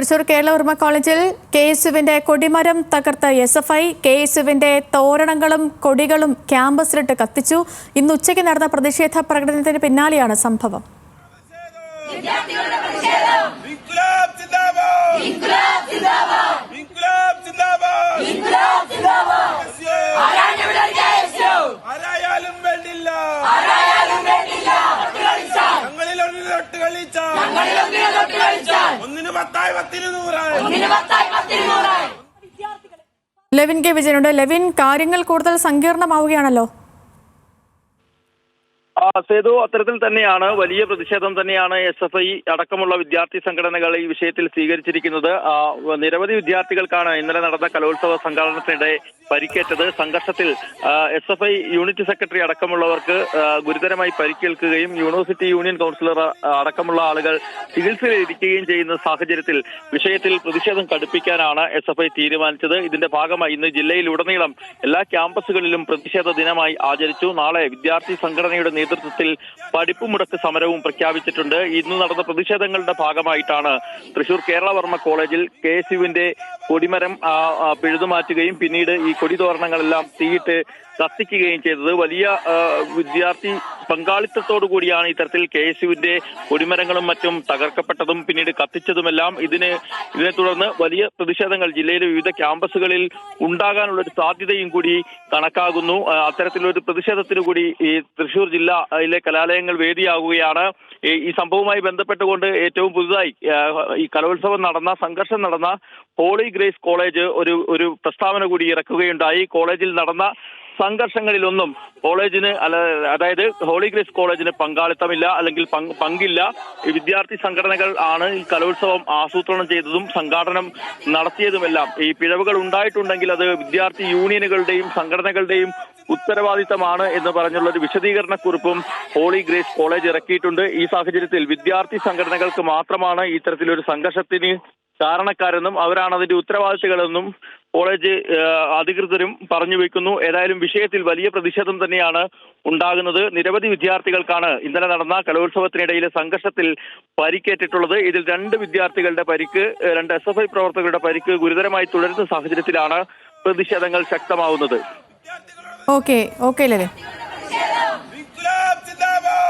തൃശൂർ കേരളവർമ്മ കോളേജിൽ കെഎസ്യുവിന്റെ കൊടിമരം തകർത്ത എസ്എഫ്ഐ കെഎസ്യുവിന്റെ തോരണങ്ങളും കൊടികളും ക്യാമ്പസിലിട്ട് കത്തിച്ചു. ഇന്ന് ഉച്ചയ്ക്ക് നടന്ന പ്രതിഷേധ പ്രകടനത്തിന് പിന്നാലെയാണ് സംഭവം. Levin K വിജയനുണ്ട്. ലെവിൻ, കാര്യങ്ങൾ കൂടുതൽ സങ്കീർണമാവുകയാണല്ലോ. സേതു, അത്തരത്തിൽ തന്നെയാണ്. വലിയ പ്രതിഷേധം തന്നെയാണ് എസ്എഫ്ഐ അടക്കമുള്ള വിദ്യാർത്ഥി സംഘടനകൾ ഈ വിഷയത്തിൽ സ്വീകരിച്ചിരിക്കുന്നത്. നിരവധി വിദ്യാർത്ഥികൾക്കാണ് ഇന്നലെ നടന്ന കലോത്സവ സംഘാടനത്തിനിടെ പരിക്കേറ്റത്. സംഘർഷത്തിൽ എസ്എഫ്ഐ യൂണിറ്റ് സെക്രട്ടറി അടക്കമുള്ളവർക്ക് ഗുരുതരമായി പരിക്കേൽക്കുകയും യൂണിവേഴ്സിറ്റി യൂണിയൻ കൗൺസിലർ അടക്കമുള്ള ആളുകൾ ചികിത്സയിലിരിക്കുകയും ചെയ്യുന്ന സാഹചര്യത്തിൽ വിഷയത്തിൽ പ്രതിഷേധം കടുപ്പിക്കാനാണ് എസ്എഫ്ഐ തീരുമാനിച്ചത്. ഇതിന്റെ ഭാഗമായി ഇന്ന് ജില്ലയിലുടനീളം എല്ലാ ക്യാമ്പസുകളിലും പ്രതിഷേധ ദിനമായി ആചരിച്ചു. നാളെ വിദ്യാർത്ഥി സംഘടനയുടെ നേതൃത്വത്തിൽ പഠിപ്പുമുടക്ക് സമരവും പ്രഖ്യാപിച്ചിട്ടുണ്ട്. ഇന്ന് നടന്ന പ്രതിഷേധങ്ങളുടെ ഭാഗമായിട്ടാണ് തൃശൂർ കേരളവർമ്മ കോളേജിൽ കെഎസ്യുവിന്റെ കൊടിമരം പിഴുതുമാറ്റുകയും പിന്നീട് ഈ കൊടിതോരണങ്ങളെല്ലാം തീയിട്ട് കത്തിക്കുകയും ചെയ്തത്. വലിയ വിദ്യാർത്ഥി പങ്കാളിത്തത്തോടു കൂടിയാണ് ഇത്തരത്തിൽ കെഎസ്യുവിന്റെ കൊടിമരങ്ങളും മറ്റും തകർക്കപ്പെട്ടതും പിന്നീട് കത്തിച്ചതുമെല്ലാം. ഇതിനെ തുടർന്ന് വലിയ പ്രതിഷേധങ്ങൾ ജില്ലയിലെ വിവിധ ക്യാമ്പസുകളിൽ ഉണ്ടാകാനുള്ള ഒരു സാധ്യതയും കൂടി കണക്കാകുന്നു. അത്തരത്തിലൊരു പ്രതിഷേധത്തിനു കൂടി ഈ തൃശൂർ ജില്ലയിലെ കലാലയങ്ങൾ വേദിയാകുകയാണ്. ഈ സംഭവവുമായി ബന്ധപ്പെട്ടുകൊണ്ട് ഏറ്റവും പുതുതായി ഈ കലോത്സവം നടന്ന സംഘർഷം നടന്ന ഹോളി ഗ്രേസ് കോളേജ് ഒരു പ്രസ്താവന കൂടി ഇറക്കുകയുണ്ടായി. കോളേജിൽ നടന്ന സംഘർഷങ്ങളിലൊന്നും കോളേജിന് അതായത് ഹോളി ഗ്രേസ് കോളേജിന് പങ്കാളിത്തമില്ല, അല്ലെങ്കിൽ പങ്കില്ല. ഈ വിദ്യാർത്ഥി സംഘടനകൾ ആണ് ഈ കലോത്സവം ആസൂത്രണം ചെയ്തതും സംഘാടനം നടത്തിയതുമെല്ലാം. ഈ പിഴവുകൾ ഉണ്ടായിട്ടുണ്ടെങ്കിൽ അത് വിദ്യാർത്ഥി യൂണിയനുകളുടെയും സംഘടനകളുടെയും ഉത്തരവാദിത്തമാണ് എന്ന് പറഞ്ഞുള്ള ഒരു വിശദീകരണക്കുറിപ്പും ഹോളി ഗ്രേസ് കോളേജ് ഇറക്കിയിട്ടുണ്ട്. ഈ സാഹചര്യത്തിൽ വിദ്യാർത്ഥി സംഘടനകൾക്ക് മാത്രമാണ് ഇത്തരത്തിലൊരു സംഘർഷത്തിന് കാരണക്കാരെന്നും അവരാണ് അതിന്റെ ഉത്തരവാദിത്തങ്ങളെന്നും കോളേജ് അധികൃതരും പറഞ്ഞു വയ്ക്കുന്നു. ഏതായാലും വിഷയത്തിൽ വലിയ പ്രതിഷേധം തന്നെയാണ് ഉണ്ടാകുന്നത്. നിരവധി വിദ്യാർത്ഥികൾക്കാണ് ഇന്നലെ നടന്ന കലോത്സവത്തിനിടയിലെ സംഘർഷത്തിൽ പരിക്കേറ്റിട്ടുള്ളത്. ഇതിൽ 2 വിദ്യാർത്ഥികളുടെ പരിക്ക്, 2 എസ്എഫ്ഐ പ്രവർത്തകരുടെ പരിക്ക് ഗുരുതരമായി തുടരുന്ന സാഹചര്യത്തിലാണ് പ്രതിഷേധങ്ങൾ ശക്തമാവുന്നത്. ഓക്കെ ലെവിൻ. ഇൻക്ലാബ് ജിന്ദാബാദ്.